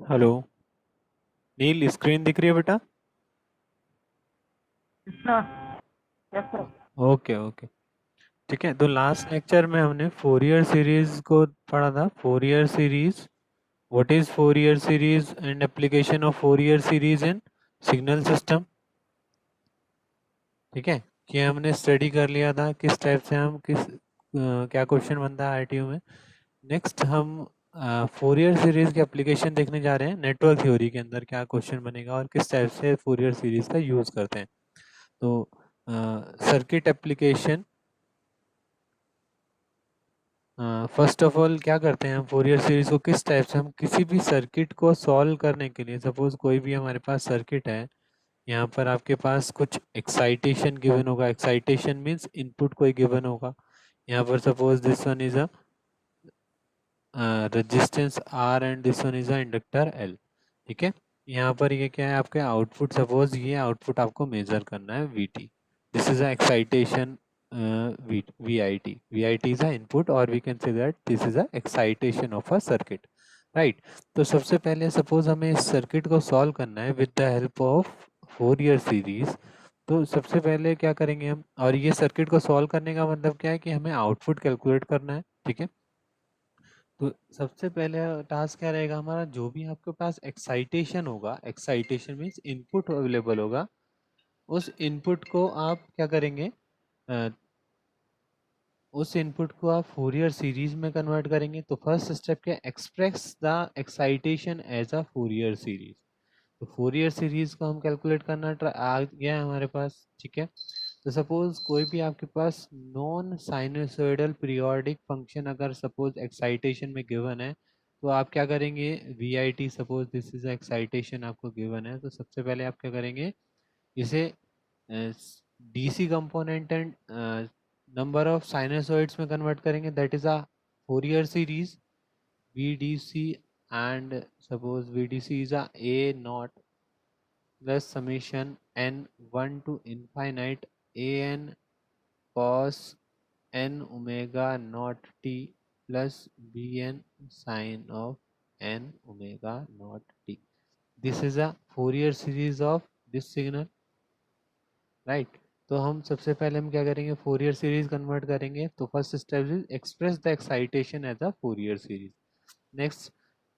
Hello. नील, screen दिख रही है बेटा? अच्छा। कैसे? Okay okay. ठीक है, तो लास्ट लेक्चर में हमने फोरियर सीरीज को पढ़ा था। Fourier series, what is Fourier series and application of Fourier series in signal system. ठीक है, कि हमने स्टडी कर लिया था किस टाइप से हम क्या क्वेश्चन बनता है आरटीयू में। नेक्स्ट हम फोरियर सीरीज के एप्लीकेशन देखने जा रहे हैं। नेटवर्क थ्योरी के अंदर क्या क्वेश्चन बनेगा और किस टाइप से फोरियर सीरीज का यूज करते हैं। तो circuit application, first of all क्या करते हैं हम फोरियर सीरीज को किस टाइप से, हम किसी भी सर्किट को सॉल्व करने के लिए, सपोज कोई भी हमारे पास सर्किट है, यहाँ पर आपके पास कुछ एक्साइटेशन गिवन होगा। एक्साइटेशन मीन्स इनपुट कोई गिवन होगा। यहाँ पर suppose this one is a resistance R and this one is a inductor L. ठीक है, यहाँ पर ये क्या है आपके आउटपुट, सपोज ये आउटपुट आपको मेजर करना है V T. This is a excitation V I T. V I T is a input और we can say that this is a excitation of a circuit, right. तो सबसे पहले suppose हमें इस सर्किट को सॉल्व करना है with the help of Fourier series. तो सबसे पहले क्या करेंगे हम, और ये सर्किट को सॉल्व करने का मतलब क्या है कि हमें आउटपुट कैलकुलेट करना है। ठीक है, तो सबसे पहले टास्क क्या रहेगा हमारा, जो भी आपके पास एक्साइटेशन होगा, एक्साइटेशन मीन्स इनपुट अवेलेबल होगा, उस इनपुट को आप क्या करेंगे, अ, उस इनपुट को आप फोरियर सीरीज में कन्वर्ट करेंगे। तो फर्स्ट स्टेप क्या, express the excitation as a Fourier series. तो फोरियर सीरीज को हम कैलकुलेट करना आ गया है हमारे पास। ठीक है, तो सपोज कोई भी आपके पास नॉन साइनसोइडल पीरियोडिक फंक्शन अगर सपोज एक्साइटेशन में गिवन है, तो आप क्या करेंगे, V I T, suppose this is excitation आपको गिवन है, तो सबसे पहले आप क्या करेंगे, इसे DC component and number of sinusoids में कन्वर्ट करेंगे, that is a Fourier series V D C. And suppose V D C is a naught plus summation n 1 to infinite an cos n omega naught t plus bn sin of n omega naught t. This is a Fourier series of this signal, right? तो हम सबसे पहले हम क्या करेंगे, Fourier series convert करेंगे। तो first step is express the excitation as a Fourier series. Next,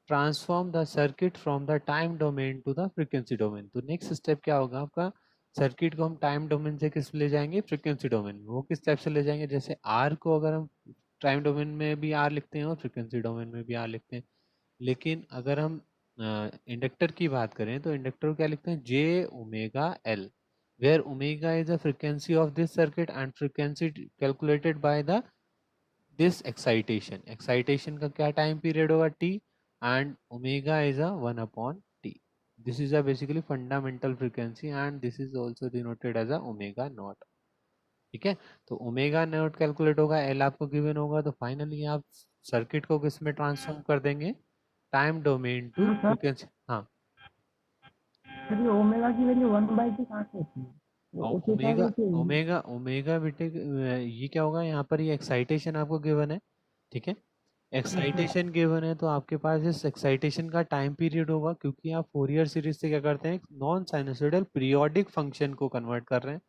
transform the circuit from the time domain to the frequency domain. तो नेक्स्ट स्टेप क्या होगा आपका, सर्किट को हम टाइम डोमेन से किस ले जाएंगे, फ्रीक्वेंसी डोमेन में। वो किस टाइप से ले जाएंगे, जैसे आर को अगर हम टाइम डोमेन में भी आर लिखते हैं और फ्रीक्वेंसी डोमेन में भी आर लिखते हैं, लेकिन अगर हम इंडक्टर की बात करें तो इंडक्टर को क्या लिखते हैं, J omega L, where omega is the frequency of this circuit and frequency calculated by the this excitation. Excitation का क्या टाइम पीरियड होगा, T, and omega is a 1/t। This is a basically fundamental frequency and this is also denoted as a omega naught. ठीक है, तो omega naught calculate होगा, L आपको given होगा, तो फाइनली आप सर्किट को किस में ट्रांसफॉर्म कर देंगे, टाइम डोमेन टू हाँ सर। फ्रीक्वेंसी। हाँ, सर ये ओमेगा की वैल्यू 1/t कहाँ से होती है? वो उस हिसाब ओमेगा से चाहिए। ओमेगा ओमेगा बेटे, ये क्या होगा, यहाँ पर ये एक्साइटेशन आपको गिवन है। ठीक है, अच्छा। एक्साइटेशन गिवन है तो आपके पास इस एक्साइटेशन का टाइम पीरियड होगा, क्योंकि आप फोरियर सीरीज से क्या करते हैं, नॉन साइनसोइडल पीरियोडिक फंक्शन को कन्वर्ट कर रहे हैं।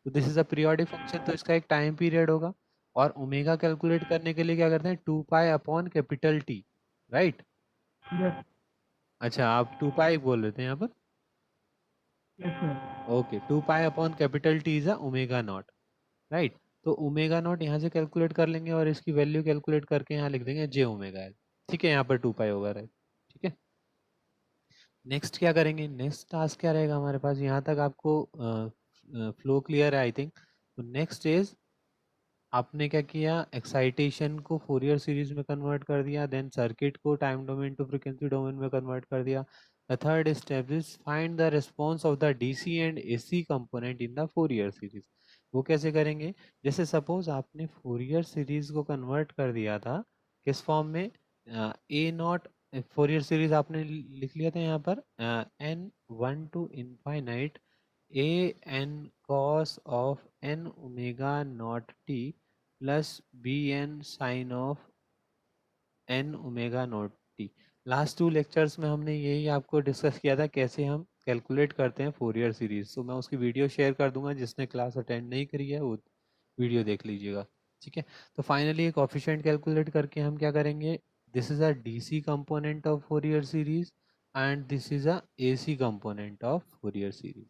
तो this is a periodic function, तो इसका एक टाइम पीरियड होगा। और ओमेगा कैलकुलेट करने के लिए क्या करते हैं, 2 pi upon capital T, right. Yes. अच्छा, आप 2 पाई बोल रहे थे यहाँ पर। Yes sir. Okay, 2 pi upon capital T is a omega not, right. तो ओमेगा नॉट यहाँ से कैलकुलेट कर लेंगे और इसकी वैल्यू कैलकुलेट करके यहाँ लिख देंगे जे ओमेगा एल। ठीक है, यहाँ पर 2 पाई होगा, राइट। ठीक है, नेक्स्ट क्या करेंगे, नेक्स्ट टास्क क्या रहेगा हमारे पास, यहाँ तक आपको फ्लो क्लियर है आई थिंक। तो नेक्स्ट इज, आपने क्या किया, एक्साइटेशन को फोरियर सीरीज में कन्वर्ट कर दिया, देन सर्किट को time domain to frequency domain में कन्वर्ट कर दिया। The third step is find the response of the DC and AC component in the Fourier series. वो कैसे करेंगे, जैसे सपोज आपने फोरियर सीरीज को कन्वर्ट कर दिया था किस फॉर्म में, ए नॉट, फोरियर सीरीज आपने लिख लिया था यहाँ पर N 1 to infinite a n cos of n omega naught t plus b n sin of n omega naught t। Last 2 lectures में हमने यही आपको डिस्कस किया था कैसे हम कैलकुलेट करते हैं फोरियर सीरीज। तो मैं उसकी वीडियो शेयर कर दूंगा, जिसने क्लास अटेंड नहीं करी है वो वीडियो देख लीजिएगा। ठीक है, तो फाइनली एक कोफिशिएंट कैलकुलेट करके हम क्या करेंगे, this is a DC component of Fourier series and this is a AC component of Fourier series.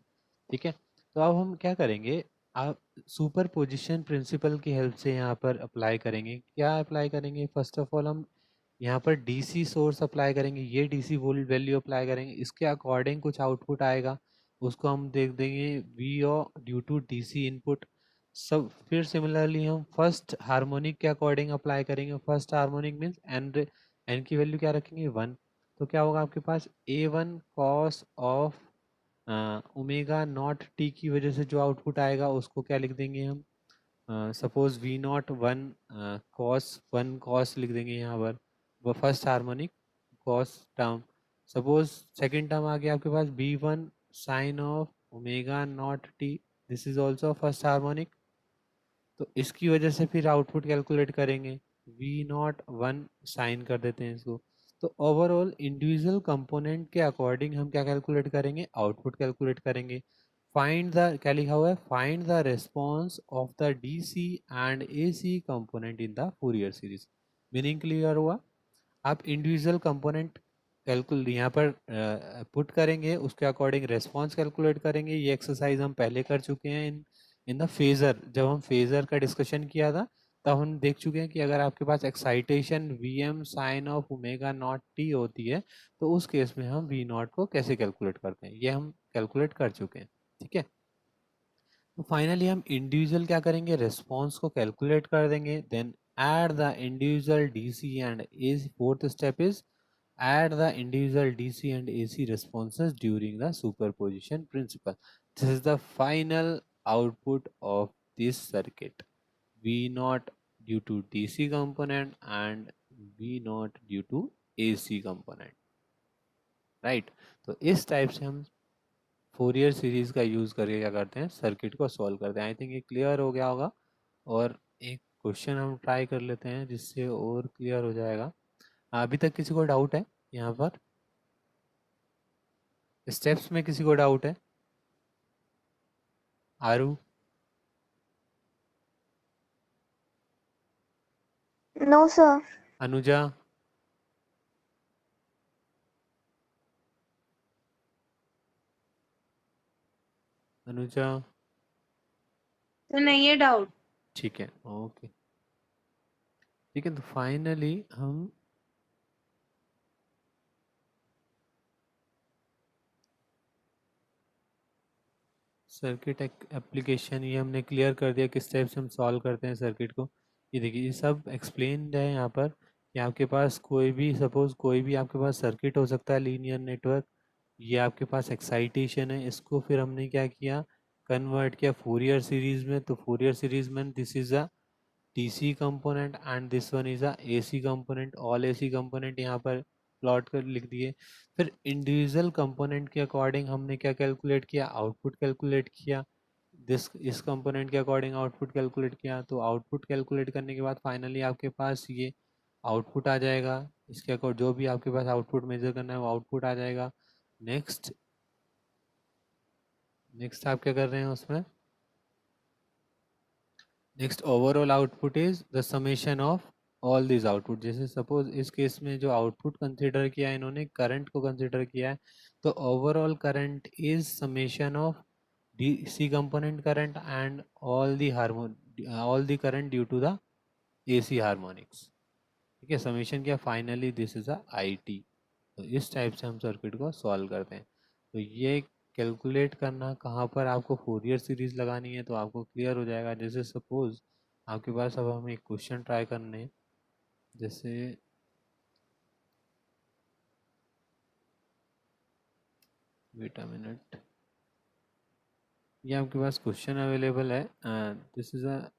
ठीक है, तो अब हम क्या करेंगे, आप सुपर पोजिशन प्रिंसिपल की हेल्प से यहाँ पर अप्लाई करेंगे। क्या अप्लाई करेंगे, फर्स्ट ऑफ ऑल हम यहाँ पर डीसी सोर्स अप्लाई करेंगे, ये डीसी वोल्ट वैल्यू अप्लाई करेंगे, इसके अकॉर्डिंग कुछ आउटपुट आएगा, उसको हम देख देंगे V O due to DC input. सब फिर सिमिलरली हम फर्स्ट हार्मोनिक के अकॉर्डिंग अप्लाई करेंगे। फर्स्ट हार्मोनिक मीन्स एन की वैल्यू क्या रखेंगे, 1। तो क्या होगा आपके पास A one cos of omega naught T की वजह से जो आउटपुट आएगा उसको क्या लिख देंगे हम, suppose V naught one cos लिख देंगे यहाँ पर, वो first harmonic cos term. Suppose second term आ गया आपके पास B one sine of omega naught T, this is also first harmonic. तो इसकी वजह से फिर आउटपुट कैलकुलेट करेंगे, वी नॉट वन साइन कर देते हैं इसको। तो ओवरऑल इंडिविजुअल कंपोनेंट के अकॉर्डिंग हम क्या कैलकुलेट करेंगे, आउटपुट कैलकुलेट करेंगे। फाइंड द, क्या लिखा हुआ है, find the response of the DC and AC component in the Fourier series. Meaning clear हुआ, आप इंडिविजुअल कंपोनेंट कैलकुल यहाँ पर पुट करेंगे, उसके अकॉर्डिंग रेस्पॉन्स कैलकुलेट करेंगे। ये एक्सरसाइज हम पहले कर चुके हैं इन द फेजर, जब हम फेजर का डिस्कशन किया था तब हम देख चुके हैं कि अगर आपके पास excitation V M sine of omega naught T होती है तो उस केस में हम वी नॉट को कैसे कैलकुलेट करते हैं, ये हम कैलकुलेट कर चुके हैं। ठीक है, तो फाइनली हम इंडिविजुअल क्या करेंगे, रिस्पॉन्स को कैलकुलेट कर देंगे, then add the individual DC and AC. Fourth step is add the individual DC and AC responses during the superposition principle. This is the final output of this circuit. V naught due to DC component and V naught due to AC component. Right? तो इस type से हम Fourier series का use करके क्या करते हैं, circuit को सॉल्व करते हैं। आई थिंक ये क्लियर हो गया होगा। और एक क्वेश्चन हम ट्राई कर लेते हैं जिससे और क्लियर हो जाएगा। अभी तक किसी को डाउट है यहाँ पर, स्टेप्स में किसी को डाउट है? आरू, No, sir. अनुजा, अनुजा, तो नहीं है डाउट। ठीक है, ओके। ठीक है, तो फाइनली हम सर्किट एप्लीकेशन ये हमने क्लियर कर दिया, किस टाइप से हम सॉल्व करते हैं सर्किट को। ये देखिए ये सब एक्सप्लेन्ड है यहाँ पर कि आपके पास कोई भी, सपोज कोई भी आपके पास सर्किट हो सकता है, लीनियर नेटवर्क। ये आपके पास एक्साइटेशन है, इसको फिर हमने क्या किया, कन्वर्ट किया फोरियर सीरीज में। तो फोरियर सीरीज में this is a DC component and this one is a AC component, all AC component यहाँ पर प्लॉट कर लिख दिए। फिर इंडिविजुअल कंपोनेंट के अकॉर्डिंग हमने क्या कैलकुलेट किया, आउटपुट कैलकुलेट किया। इस कंपोनेंट के अकॉर्डिंग आउटपुट कैलकुलेट किया। तो आउटपुट कैलकुलेट करने के बाद फाइनली आपके पास ये आउटपुट आ जाएगा, इसके अकॉर्ड जो भी आपके पास आउटपुट मेजर करना है वो आउटपुट आ जाएगा। नेक्स्ट नेक्स्ट आप क्या कर रहे हैं उसमें, next overall output is the summation of all this output. जैसे सपोज इस केस में जो आउटपुट कंसिडर किया है इन्होंने, करंट को कंसिडर किया है, तो overall current is summation of DC component current and all the current due to the AC harmonics. ठीक है, समेशन किया, finally this is a IT। तो इस टाइप से हम सर्किट को सॉल्व करते हैं। तो ये कैलकुलेट करना कहाँ पर आपको फोरियर सीरीज लगानी है तो आपको क्लियर हो जाएगा। जैसे सपोज आपके पास, अब हम एक क्वेश्चन ट्राई करने हैं, जैसे वेट अ मिनट, ये आपके पास क्वेश्चन अवेलेबल है। This is a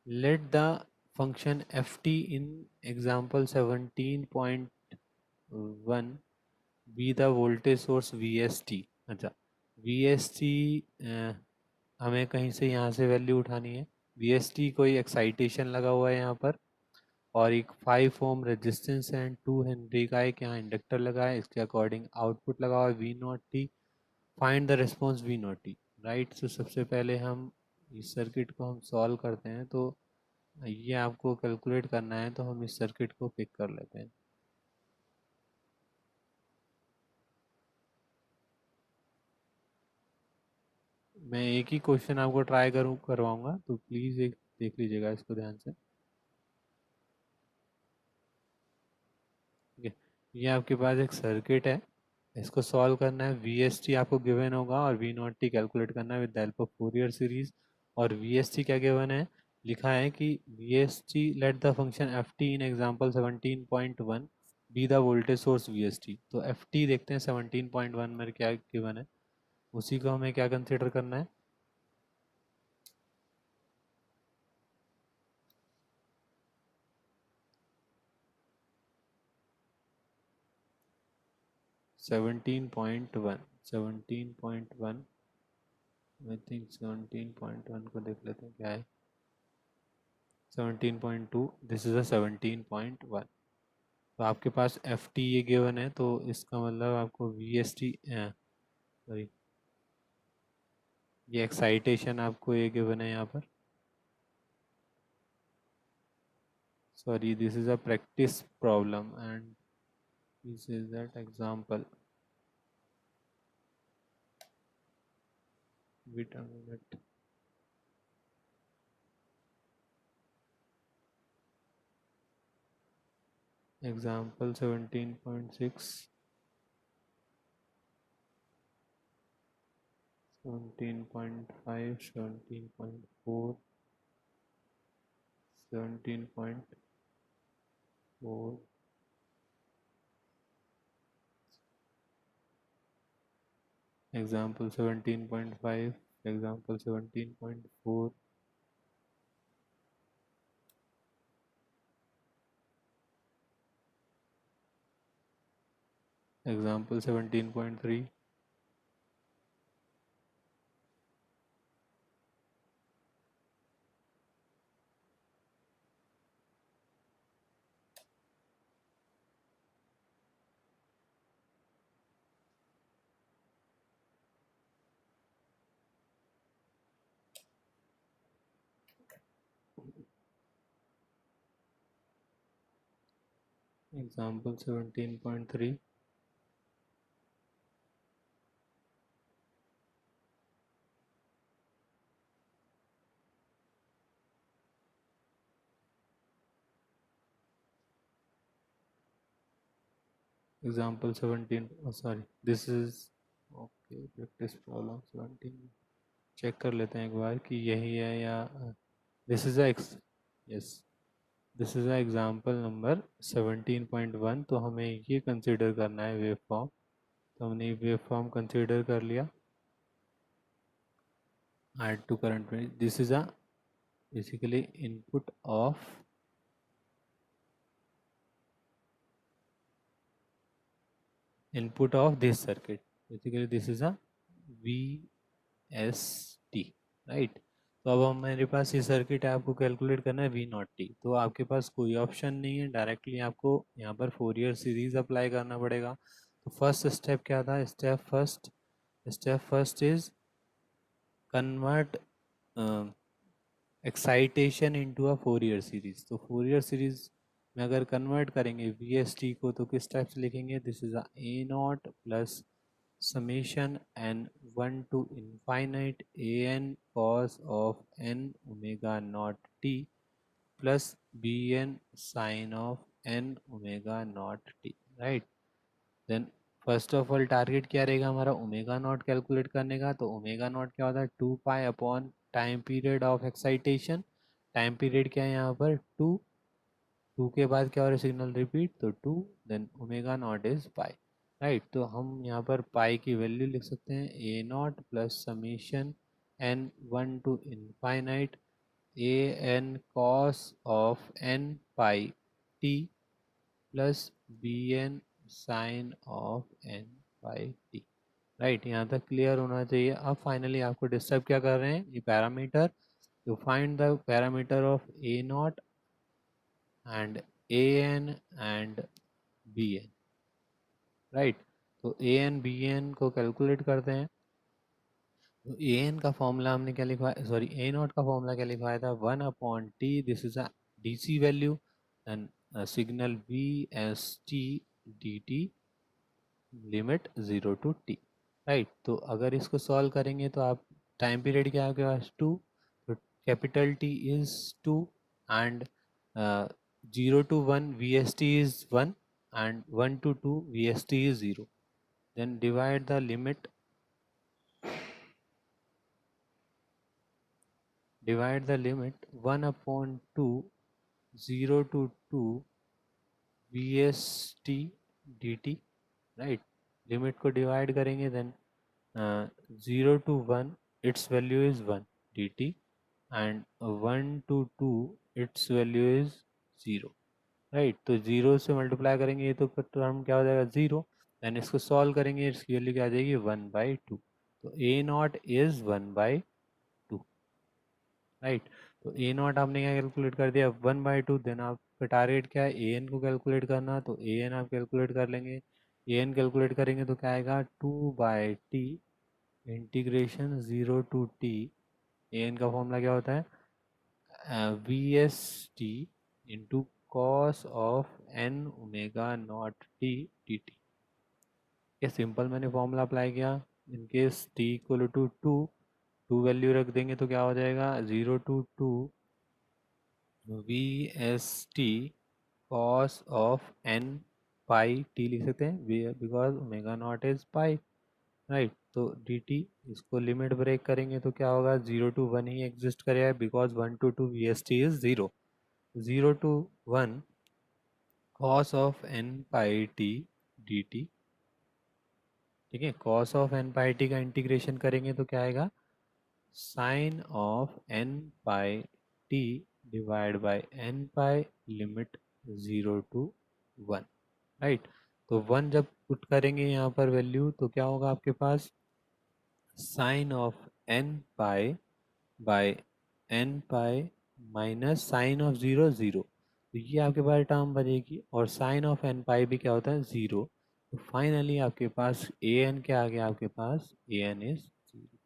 let the function ft in example 17.1 be the voltage source VST। अच्छा, VST हमें कहीं से यहाँ से वैल्यू उठानी है। VST कोई एक्साइटेशन लगा हुआ है यहाँ पर, और एक 5 ओम रेजिस्टेंस एंड 2 हेनरी का एक यहाँ इंडक्टर लगा है, इसके अकॉर्डिंग आउटपुट लगा हुआ है V naught T. Find the response V naught T, right. So सबसे पहले हम इस सर्किट को हम सॉल्व करते हैं, तो ये आपको कैलकुलेट करना है, तो हम इस सर्किट को पिक कर लेते हैं। मैं एक ही क्वेश्चन आपको ट्राई करवाऊंगा, तो प्लीज़ एक देख लीजिएगा इसको ध्यान से। ठीक है, ये आपके पास एक सर्किट है, इसको सॉल्व करना है। वी एस टी आपको गिवन होगा और वी नॉट टी कैलकुलेट करना है with the help of Fourier series. और वी एस टी क्या गिवन है, लिखा है कि we S T let the function F T in example 17.1 be the voltage source we S T. तो F T देखते हैं 17.1 में क्या गिवन है, उसी को हमें क्या कंसिडर करना है, 17.1 आई थिंक 17.1 को देख लेते हैं क्या है, 17.2, दिस इज अ 17.1। तो आपके पास एफ टी ये गिवन है, तो इसका मतलब आपको वी एस टी सॉरी, ये एक्साइटेशन आपको ये गिवन है यहाँ पर, sorry this is a practice problem and this is that example. Wait a minute, example 17.6, 17.5, 17.4, 17.4, example 17.5, example 17.4, example 17.3, example 17.3, example 17, oh sorry, this is okay, practice problem 17, check कर लेते हैं एक बार कि यही है या this is yes, this is a example number 17.1। तो हमें ये कंसिडर करना है वेव फॉर्म, तो हमने वेव फॉर्म कंसिडर कर लिया। ऐड टू करंट में, this is a basically input of this circuit, basically this is a VST, right। तो अब हमारे पास ये सर्किट है, आपको कैलकुलेट करना है वी नॉट टी। तो आपके पास कोई ऑप्शन नहीं है, डायरेक्टली आपको यहाँ पर फोरियर सीरीज अप्लाई करना पड़ेगा। तो फर्स्ट स्टेप क्या था, step first is convert excitation into a Fourier series. तो फोरियर सीरीज में अगर कन्वर्ट करेंगे वी एस टी को, तो किस टाइप से लिखेंगे, this is a naught plus summation n 1 to infinite an cos of n omega naught t plus bn sin of n omega naught t, right। Then first of all target क्या रहेगा हमारा, omega naught calculate करने का। तो omega not क्या होता है, 2 pi upon time period of excitation. Time period क्या है यहाँ पर 2, 2 के बाद क्या हो रहा है सिग्नल रिपीट, तो 2, then omega naught is pi, right. तो हम यहाँ पर पाई की वैल्यू लिख सकते हैं A naught plus summation N 1 to infinite A N cos of N pi T plus B N sine of N pi T, right. यहाँ तक क्लियर होना चाहिए। अब फाइनली आपको डिस्टर्ब क्या कर रहे हैं, ये पैरामीटर। तो find the parameter of A not and an and bn, right. तो an bn को कैलकुलेट करते हैं। तो an का फॉर्मूला हमने क्या लिखा, सॉरी a नॉट का फॉर्मूला क्या लिखवाया था, 1/t, this is a DC value, and signal we S T D T limit 0 to t, right. तो अगर इसको सॉल्व करेंगे तो आप टाइम पीरियड क्या है आपके पास 2, तो capital T is 2 and 0 to 1 VST is 1 and 1 to 2 VST is 0, then divide the limit, divide the limit 1/2 0 to 2 VST dt, right. Limit को डिवाइड करेंगे then 0 to 1 its value is 1 dt and 1 to 2 its value is 0, right. तो 0 से multiply करेंगे ये तो term क्या हो जाएगा 0, देन इसको सॉल्व करेंगे इसकी वैल्यू क्या आ जाएगी 1/2, तो a नॉट इज 1/2, राइट। तो a नॉट आपने क्या कैलकुलेट कर दिया 1/2, देन आपका टारगेट क्या है an को कैलकुलेट करना, तो an आप कैलकुलेट कर लेंगे, an कैलकुलेट करेंगे तो क्या आएगा 2/t integration 0 to t, an का फॉर्मूला क्या होता है V S T into cos of N omega naught T D T. ये सिंपल मैंने फॉर्मूला अप्लाई किया, in case T equal to 2 value रख देंगे तो क्या हो जाएगा 0 to 2 V S T cos of N pi T लिख सकते हैं because omega naught is pi, right. तो डी टी, इसको लिमिट ब्रेक करेंगे तो क्या होगा 0 to 1 ही एग्जिस्ट करेगा because 1 to 2 V S T is 0, 0 to 1 cos of N pi T D T, ठीक है। Cos of N pi T का इंटीग्रेशन करेंगे तो क्या आएगा sine of N pi T divide by N pi limit 0 to 1, right. तो 1 जब put करेंगे यहाँ पर वैल्यू तो क्या होगा आपके पास sine of N pi by N pi minus sine of 0 0, तो ये आपके पास टर्म बचेगी, और साइन ऑफ एन पाई भी क्या होता है 0, तो फाइनली आपके पास ए एन क्या आ गया आपके पास ए एन इज 0,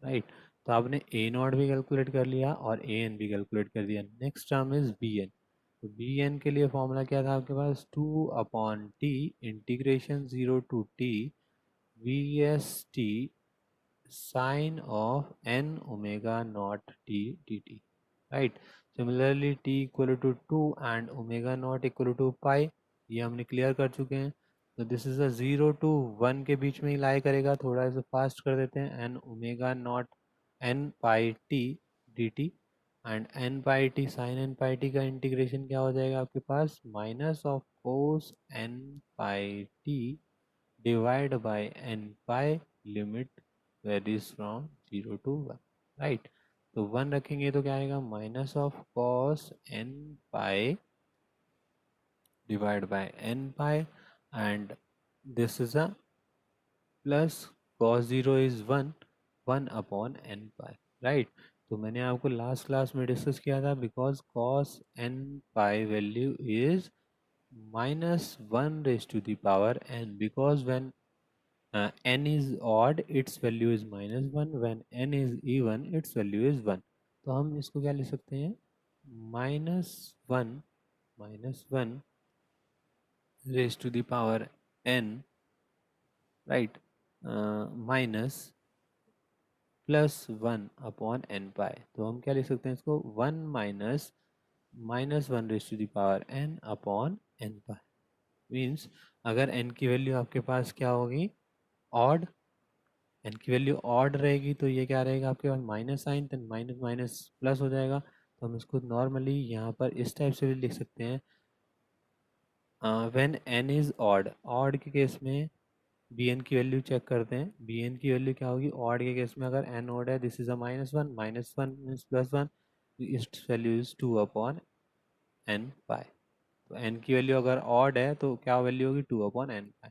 राइट। तो आपने ए नॉट भी कैलकुलेट कर लिया और ए एन भी कैलकुलेट कर दिया। Next term is B N, तो बी एन के लिए फॉर्मूला क्या था आपके पास 2/t integration 0 to t V S T sine of N omega naught T D T, right. Similarly t equal to 2 and omega naught equal to pi, ये हमने clear कर चुके हैं। तो दिस इज अ 0 to 1 के बीच में ही लाई करेगा, थोड़ा सा फास्ट कर देते हैं, n omega naught n pi T D t and n pi t sine n pi T का इंटीग्रेशन क्या हो जाएगा आपके पास minus of cos n pi T divide by N pi limit varies from 0 to 1, right. तो 1 रखेंगे तो क्या आएगा minus of cos N pi divide by N pi and this is a plus cos 0 is 1/n pi, right. तो मैंने आपको last class में discuss किया था because cos N pi value is -1⁻n, because when n is odd its value is -1, when n is even its value is 1, तो हम इसको क्या लिख सकते हैं -1 raised to the power n, right, minus +1/n पाई, तो हम क्या लिख सकते हैं इसको 1 माइनस -1 raised to the power n/n पाई, मीन्स अगर n की वैल्यू आपके पास क्या होगी ऑड, एन की वैल्यू ऑड रहेगी तो ये क्या रहेगा आपके पास minus sine, then minus minus plus हो जाएगा। तो हम इसको नॉर्मली यहाँ पर इस टाइप से भी लिख सकते हैं when N is odd, odd के केस में बी एन की वैल्यू चेक करते हैं, बी एन की वैल्यू क्या होगी ऑड के केस में, अगर एन ऑड है दिस इज अ -1 मीन्स +1, इस वैल्यू इज 2/n पाई। तो n की वैल्यू अगर ऑड है तो क्या वैल्यू होगी 2/n पाई,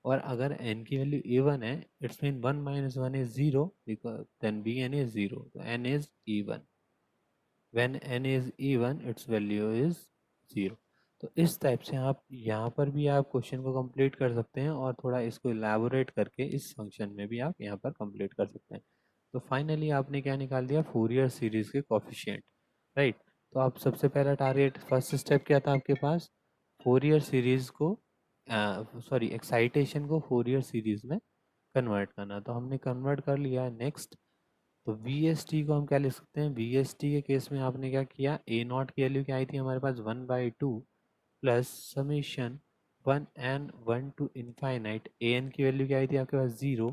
और अगर n की वैल्यू इवन है it's mean 1 - 1 is 0 because then bn is 0, तो n is even, when n is even its value is 0। तो इस टाइप से आप यहाँ पर भी आप क्वेश्चन को कंप्लीट कर सकते हैं और थोड़ा इसको इलेबोरेट करके इस फंक्शन में भी आप यहाँ पर कंप्लीट कर सकते हैं। तो फाइनली आपने क्या निकाल दिया, फोरियर सीरीज के कोफिशिएंट, राइट। तो आप सबसे पहला टारगेट, फर्स्ट स्टेप क्या था आपके पास, फोरियर सीरीज को सॉरी एक्साइटेशन को फोरियर सीरीज में कन्वर्ट करना। तो हमने कन्वर्ट कर लिया। नेक्स्ट, तो वी एस टी को हम क्या लिख सकते हैं, वी एस टी के केस में आपने क्या किया, ए नॉट की वैल्यू क्या आई थी हमारे पास 1/2 plus summation 1 to infinite, A N की वैल्यू क्या आई थी आपके पास 0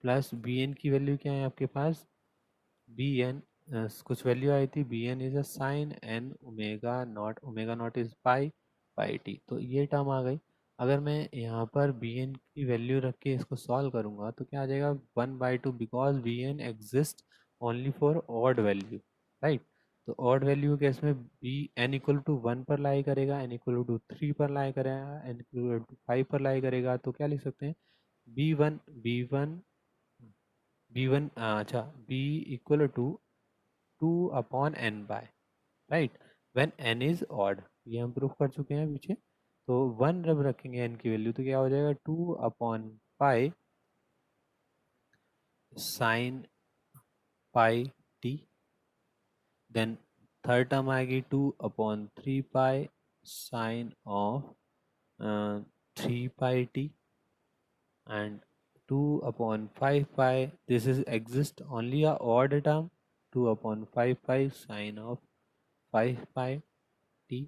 प्लस बी एन की वैल्यू क्या है आपके पास, बी एन कुछ वैल्यू आई थी, B N is a sine N omega naught is pi pi T. तो ये टर्म आ गई। अगर मैं यहाँ पर बी एन की वैल्यू रख के इसको सॉल्व करूँगा तो क्या आ जाएगा, 1/2 because B N exist only for odd value, right. तो ऑड वैल्यू केस में बी एन इक्वल टू 1 पर लाई करेगा, एन इक्वल टू 3 पर लाई करेगा, एन इक्वल टू 5 पर लाई करेगा। तो क्या लिख सकते हैं, बी वन अच्छा B equal to 2/n/, right, when n is odd. ये हम प्रूफ कर चुके हैं पीछे। तो 1 जब रखेंगे n की वैल्यू तो क्या हो जाएगा, 2/π sine pi t. Then third term आएगी 2/3π sine of 3πt and 2/5π, this is exist only a odd term, 2/5π sine of 5π t,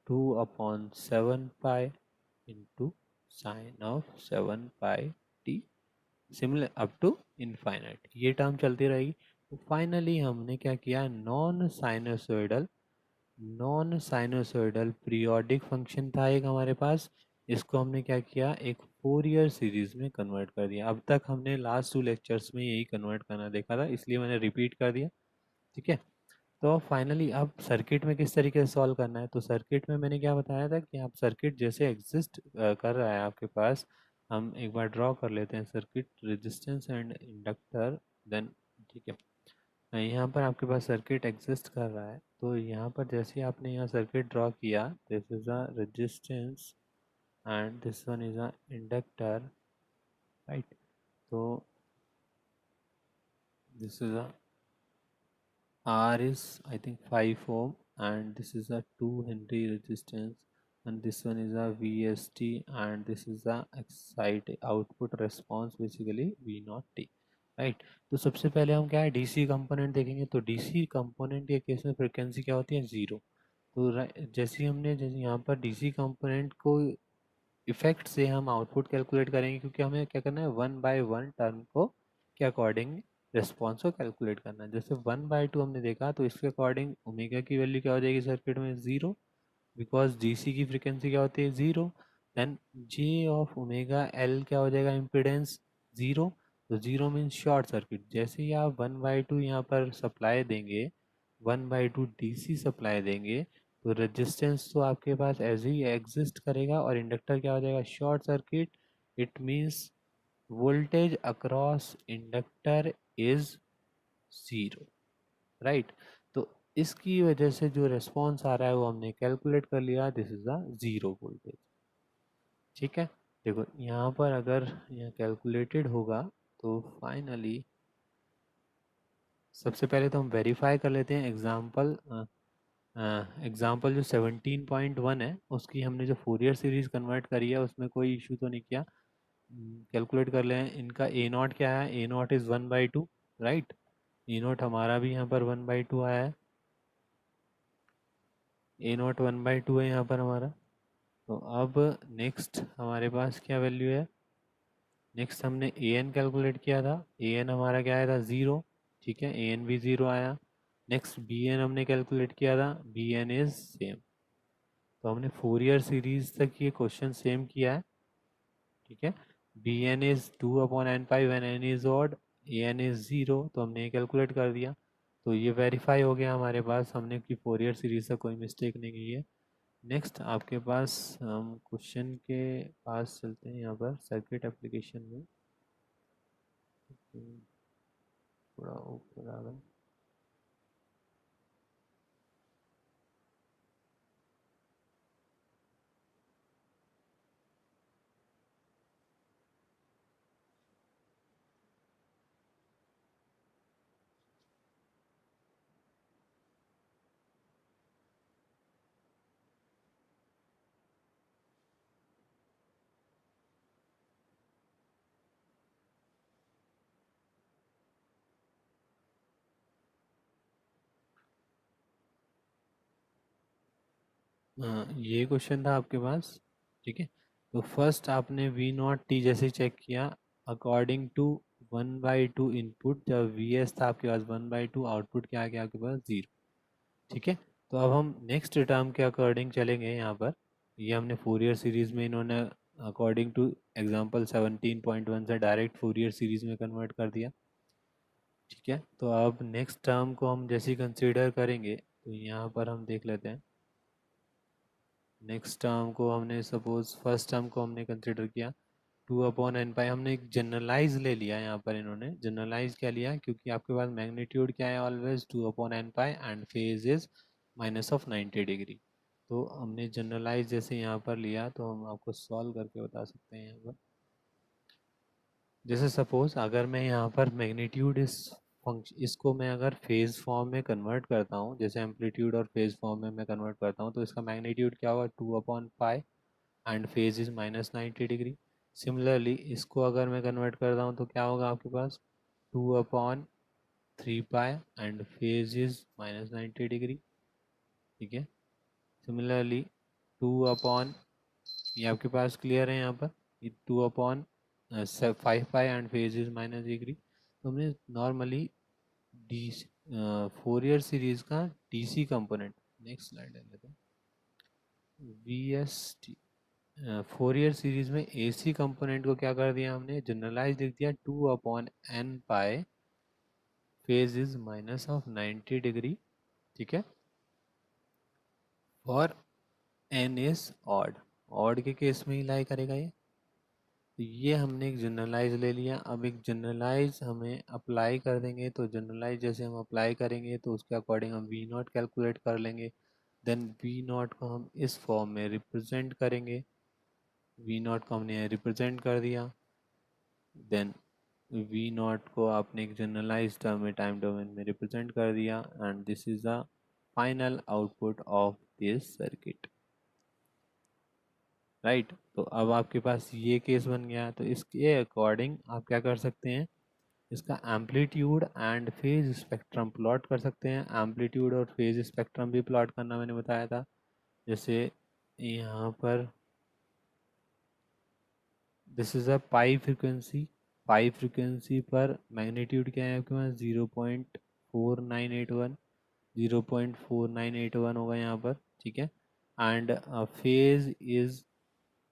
2/7π into sine of 7π t, similar up to infinite, ये टर्म चलती रहेगी। तो फाइनली हमने क्या किया, नॉन साइनोसॉइडल पीरियोडिक फंक्शन था एक हमारे पास, इसको हमने क्या किया, एक फोरियर सीरीज में कन्वर्ट कर दिया। अब तक हमने लास्ट 2 लेक्चर्स में यही कन्वर्ट करना देखा था, इसलिए मैंने रिपीट कर दिया, ठीक है। तो फाइनली अब सर्किट में किस तरीके से सॉल्व करना है, तो सर्किट में मैंने क्या बताया था कि आप सर्किट जैसे एग्जिस्ट कर रहा है आपके पास, हम एक बार ड्रॉ कर लेते हैं circuit, resistance and inductor, then ठीक है। यहाँ पर आपके पास सर्किट एग्जिस्ट कर रहा है, तो यहाँ पर जैसे ही आपने यहाँ सर्किट ड्रॉ किया, this is a resistance and this one is a inductor, right. तो this is a R is I think 5 ohm and this is a 2 Henry resistance and this one is a VST and this is the excite output response basically V naught T, right. तो सबसे पहले हम क्या है, DC component देखेंगे। तो DC component के case में फ्रिक्वेंसी क्या होती है, 0। तो जैसे यहाँ पर डीसी कंपोनेंट को इफेक्ट से हम आउटपुट कैलकुलेट करेंगे, क्योंकि हमें क्या करना है, 1/1 टर्म को के अकॉर्डिंग रिस्पॉन्स को कैलकुलेट करना है। जैसे 1/2 हमने देखा तो इसके अकॉर्डिंग ओमेगा की वैल्यू क्या हो जाएगी सर्किट में, 0, बिकॉज डीसी की फ्रिक्वेंसी क्या होती है, 0। Then J of omega L क्या हो जाएगा, इम्पिडेंस 0। तो 0 मीन्स शॉर्ट सर्किट। जैसे ही आप 1/2 यहाँ पर सप्लाई देंगे, 1/2 डीसी सप्लाई देंगे, तो रेजिस्टेंस तो आपके पास एज ही एग्जिस्ट करेगा और इंडक्टर क्या हो जाएगा, short circuit. It means voltage across inductor is 0, right. तो इसकी वजह से जो रिस्पॉन्स आ रहा है वो हमने कैलकुलेट कर लिया, दिस इज अ 0 वोल्टेज, ठीक है। देखो यहाँ पर अगर यहाँ कैलकुलेटेड होगा तो फाइनली सबसे पहले तो हम वेरीफाई कर लेते हैं एग्जाम्पल जो 17.1 है उसकी हमने जो फोरियर सीरीज कन्वर्ट करी है उसमें कोई इशू तो नहीं किया। कैलकुलेट कर लें, इनका ए नॉट क्या है, a naught is 1/2, right. A naught हमारा भी यहाँ पर 1/2 आया है, ए नॉट 1/2 है यहाँ पर हमारा। तो अब नेक्स्ट हमारे पास क्या वैल्यू है, नेक्स्ट हमने ए एन कैलकुलेट किया था, ए एन हमारा क्या आया था, 0, ठीक है, ए एन भी 0 आया। नेक्स्ट बी एन हमने कैलकुलेट किया था, बी एन इज सेम। तो हमने फोरियर सीरीज तक ये क्वेश्चन सेम किया है, ठीक है। B N is 2/n/, when N is odd, A N is 0, तो हमने ये कैलकुलेट कर दिया। तो ये वेरीफाई हो गया हमारे पास, हमने की फोरियर सीरीज से कोई मिस्टेक नहीं की है। नेक्स्ट आपके पास हम क्वेश्चन के पास चलते हैं, यहाँ पर सर्किट एप्लीकेशन में थोड़ा ऊपर आ गए। ये क्वेश्चन था आपके पास, ठीक है। तो फर्स्ट आपने वी नॉट टी जैसे चेक किया, अकॉर्डिंग टू 1/2 इनपुट, जब वी एस था आपके पास 1/2, आउटपुट क्या आ गया आपके पास 0, ठीक है। तो अब हम नेक्स्ट टर्म के अकॉर्डिंग चलेंगे यहाँ पर। ये हमने फोरियर सीरीज में इन्होंने अकॉर्डिंग टू एग्जांपल 17.1 से डायरेक्ट फोरियर सीरीज में कन्वर्ट कर दिया, ठीक है। तो अब नेक्स्ट टर्म को हम जैसे कंसीडर करेंगे, तो यहाँ पर हम देख लेते हैं। नेक्स्ट टर्म को हमने सपोज फर्स्ट टर्म को हमने कंसिडर किया 2/n पाई, हमने एक जनरलाइज ले लिया। यहाँ पर इन्होंने जनरलाइज क्या लिया, क्योंकि आपके पास मैग्नीट्यूड क्या है always 2/n pi and phase is -90 degree. तो हमने जनरलाइज जैसे यहाँ पर लिया, तो हम आपको सॉल्व करके बता सकते हैं यहाँ पर। जैसे सपोज अगर मैं यहाँ पर मैग्नीट्यूड इस फंक्शन इसको मैं अगर फेज फॉर्म में कन्वर्ट करता हूँ, जैसे एम्पलीट्यूड और फेज फॉर्म में मैं कन्वर्ट करता हूँ, तो इसका मैग्नीट्यूड क्या होगा 2/पाई एंड फेज इज -90 डिग्री। सिमिलरली इसको अगर मैं कन्वर्ट करता हूँ तो क्या होगा आपके पास 2/3 पाई एंड फेज इज -90 डिग्री, ठीक है। सिमिलरली 2 ये आपके पास क्लियर है यहाँ पर, ये 2/5 पाई एंड फेज इज -डिग्री। तो हमने नॉर्मली डी फोरियर सीरीज का डीसी कंपोनेंट, नेक्स्ट स्लाइड ले लेते हैं, we S T Fourier series में एसी कंपोनेंट को क्या कर दिया हमने, जनरलाइज लिख दिया 2/n pi phase is -90 degree, ठीक है। और एन इज ऑड, ऑड के केस में ही लाई करेगा ये। तो ये हमने एक जनरलाइज ले लिया। अब एक जनरलाइज हमें अप्लाई कर देंगे, तो जनरलाइज जैसे हम अप्लाई करेंगे तो उसके अकॉर्डिंग हम वी नॉट कैलकुलेट कर लेंगे। देन वी नॉट को हम इस फॉर्म में रिप्रेजेंट करेंगे, वी नॉट को हमने रिप्रेजेंट कर दिया। देन वी नॉट को आपने एक जनरलाइज टर्म में टाइम डोमेन में रिप्रेजेंट कर दिया and this is the final output of this circuit, right. तो अब आपके पास ये केस बन गया, तो इसके अकॉर्डिंग आप क्या कर सकते हैं, इसका amplitude and phase spectrum plot कर सकते हैं। एम्पलीट्यूड और फेज स्पेक्ट्रम भी प्लॉट करना मैंने बताया था। जैसे यहाँ पर this is a pi frequency पर मैग्नीट्यूड क्या है आपके पास 0.4981, 0.4981 होगा यहाँ पर, ठीक है। And phase is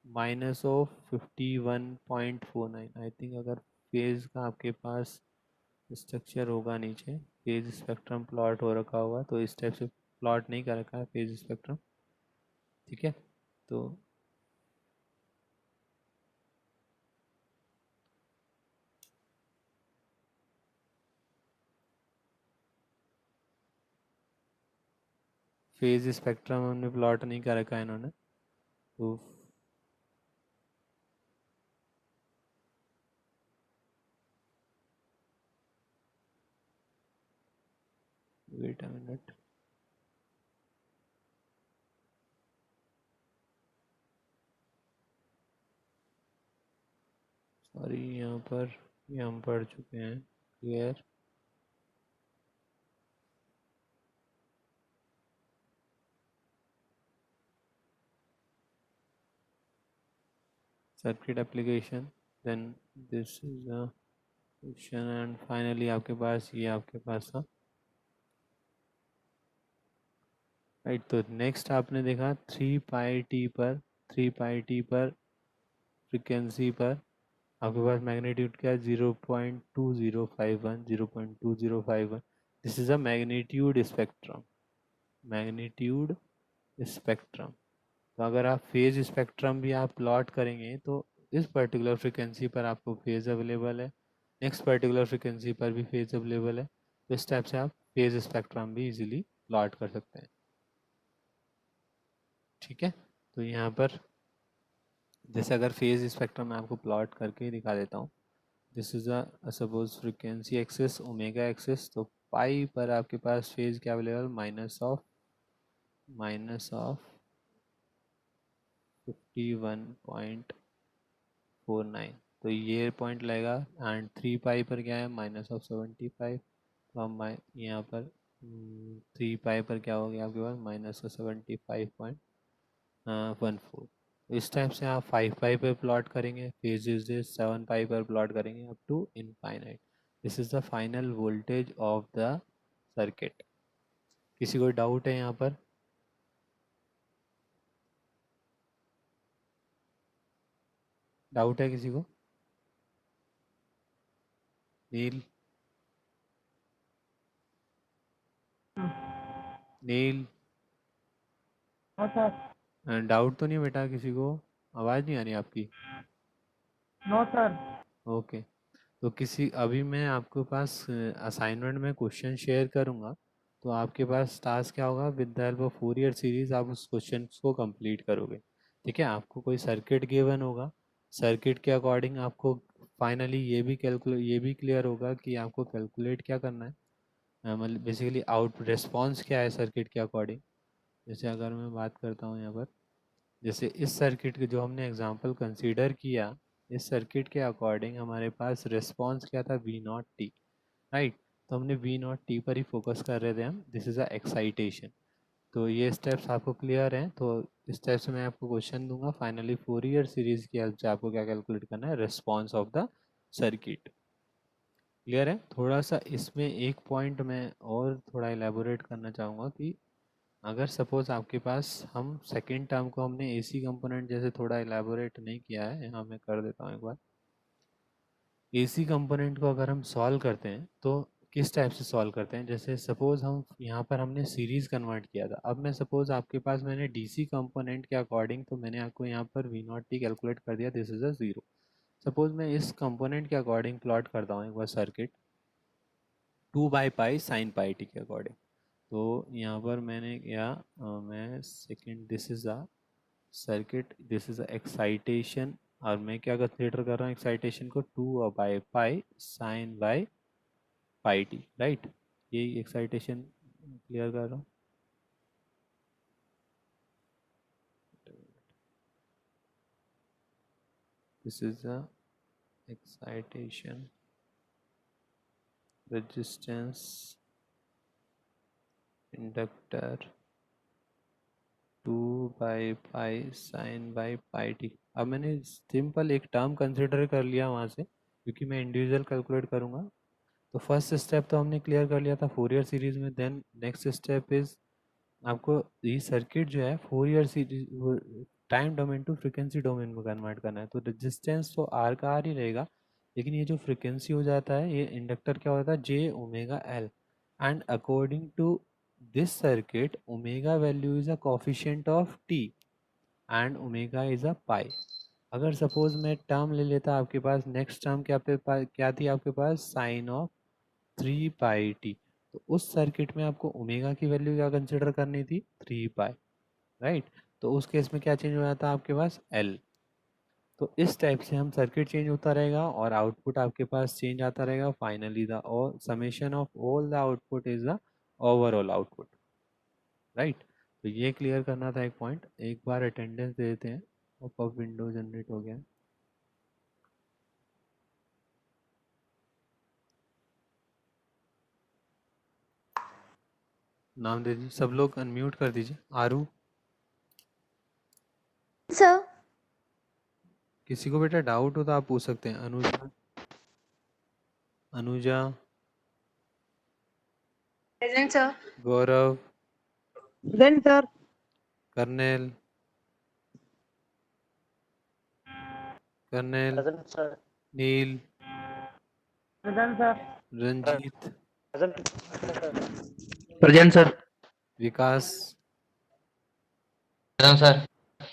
-51.49। I think अगर फेज का आपके पास स्ट्रक्चर होगा नीचे, फेज स्पेक्ट्रम प्लॉट हो रखा होगा, तो इस टाइप से प्लॉट नहीं कर रखा है फेज स्पेक्ट्रम, ठीक है। तो फेज स्पेक्ट्रम हमने प्लॉट नहीं कर रखा है इन्होंने, तो वेट अ मिनट, सॉरी यहाँ पर ये हम पढ़ चुके हैं, clear. Circuit application, then this is a question and finally आपके पास ये आपके पास था, राइट। तो नेक्स्ट आपने देखा 3 पाई टी पर फ्रिक्वेंसी पर आपके पास मैग्नीट्यूड क्या है 0.2051, 0.2051। This is a magnitude spectrum, magnitude spectrum. तो अगर आप फेज स्पेक्ट्रम भी आप प्लॉट करेंगे, तो इस पर्टिकुलर फ्रिक्वेंसी पर आपको फेज अवेलेबल है, नेक्स्ट पर्टिकुलर फ्रिक्वेंसी पर भी फेज अवेलेबल है। तो इस टाइप से आप फेज स्पेक्ट्रम भी इजीली प्लॉट कर सकते हैं, ठीक है। तो यहाँ पर जैसे अगर फेज स्पेक्ट्रम मैं आपको प्लॉट करके दिखा देता हूँ, this is a suppose frequency axis omega axis, तो पाई पर आपके पास फेज क्या अवेलेबल -51.49, तो ये पॉइंट लगेगा। एंड 3 पाई पर क्या है -75, तो हम यहाँ पर 3 पाई पर क्या हो गया आपके पास -75.49, 1/4। इस टाइप से आप 5 पाई पर प्लॉट करेंगे, फेज इज दिस 7 पाई पर प्लॉट करेंगे up to infinite. This is the final voltage of the circuit. किसी को डाउट है यहाँ पर? डाउट है किसी को? नील, नील नो सर। डाउट तो नहीं बेटा किसी को? आवाज़ नहीं आ रही आपकी। No sir. ओके, तो किसी अभी मैं आपके पास असाइनमेंट में क्वेश्चन शेयर करूँगा, तो आपके पास टास्क क्या होगा, with the help of Fourier series आप उस क्वेश्चन को कंप्लीट करोगे। ठीक है, आपको कोई सर्किट गिवन होगा, सर्किट के अकॉर्डिंग आपको फाइनली ये भी क्लियर होगा कि आपको कैलकुलेट क्या करना है, मतलब बेसिकली आउट रिस्पॉन्स क्या है सर्किट के अकॉर्डिंग। जैसे अगर मैं बात करता हूँ यहाँ पर, जैसे इस सर्किट के जो हमने एग्जांपल कंसीडर किया, इस सर्किट के अकॉर्डिंग हमारे पास रिस्पॉन्स क्या था, वी नॉट टी, राइट। तो हमने वी नॉट टी पर ही फोकस कर रहे थे हम, दिस इज़ अ एक्साइटेशन। तो ये स्टेप्स आपको क्लियर हैं, तो इस स्टेप से मैं आपको क्वेश्चन दूंगा, फाइनली फोरियर सीरीज की हेल्प से आपको क्या कैलकुलेट करना है, response of the circuit. Clear है? थोड़ा सा इसमें एक पॉइंट मैं और थोड़ा एलेबोरेट करना चाहूँगा कि अगर सपोज आपके पास, हम सेकेंड टर्म को हमने एसी कंपोनेंट जैसे थोड़ा एलेबोरेट नहीं किया है, यहाँ मैं कर देता हूँ एक बार। एसी कंपोनेंट को अगर हम सॉल्व करते हैं तो किस टाइप से सॉल्व करते हैं, जैसे सपोज हम यहाँ पर हमने सीरीज़ कन्वर्ट किया था, अब मैं सपोज आपके पास मैंने डीसी कंपोनेंट के अकॉर्डिंग, तो मैंने आपको यहाँ पर वी नॉट टी कैलकुलेट कर दिया, दिस इज़ अ 0। सपोज मैं इस कंपोनेंट के अकॉर्डिंग प्लॉट करता हूँ एक बार सर्किट 2/पाई साइन पाई टी के अकॉर्डिंग। तो यहाँ पर मैंने किया, मैं second, this is a circuit, this is excitation, और मैं क्या कंसिडर कर रहा हूँ एक्साइटेशन को, 2/पाई sine by pi T, right. यही एक्साइटेशन क्लियर कर रहा हूँ। This is the excitation, resistance, inductor 2/पाई साइन बाई पाई टी। अब मैंने सिंपल एक टर्म कंसिडर कर लिया वहाँ से, क्योंकि मैं इंडिविजुअल कैलकुलेट करूँगा। तो फर्स्ट स्टेप तो हमने क्लियर कर लिया था फोरियर सीरीज में। देन नेक्स्ट स्टेप इज आपको ये सर्किट जो है Fourier series time domain to frequency domain में कन्वर्ट करना है। तो रेजिस्टेंस तो आर का आर ही रहेगा, लेकिन ये जो फ्रीक्वेंसी हो जाता है, ये इंडक्टर क्या होता है, j omega l, and according to this circuit omega value is a coefficient of t and omega is a pi. अगर सपोज मैं टर्म ले लेता आपके पास, नेक्स्ट टर्म क्या थी आपके पास, साइन ऑफ 3 पाई टी। तो उस सर्किट में आपको ओमेगा की वैल्यू क्या कंसिडर करनी थी, 3 पाई, राइट। तो उस केस में क्या चेंज हो जाता है आपके पास, एल। तो इस टाइप से हम सर्किट चेंज होता रहेगा और आउटपुट आपके पास चेंज आता रहेगा। Finally the all summation of all the output is the overall output, right. तो ये क्लियर करना था एक पॉइंट। एक बार अटेंडेंस दे देते हैं, पॉपअप विंडो जनरेट हो गया। नाम दे दीजिए, सब लोग अनम्यूट कर दीजिए। आरू, सर। किसी को बेटा डाउट हो तो आप पूछ सकते हैं। Anuja, Anuja, Present, sir. Gaurav, present sir. Karnail, Karnail, present sir. Neel, present sir. Ranjit, present sir. Vikas. Present sir.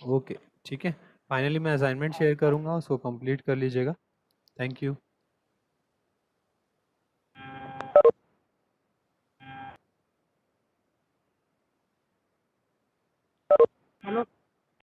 Okay, ठीक है। फाइनली मैं असाइनमेंट शेयर करूंगा, उसको कंप्लीट कर लीजिएगा। Thank you.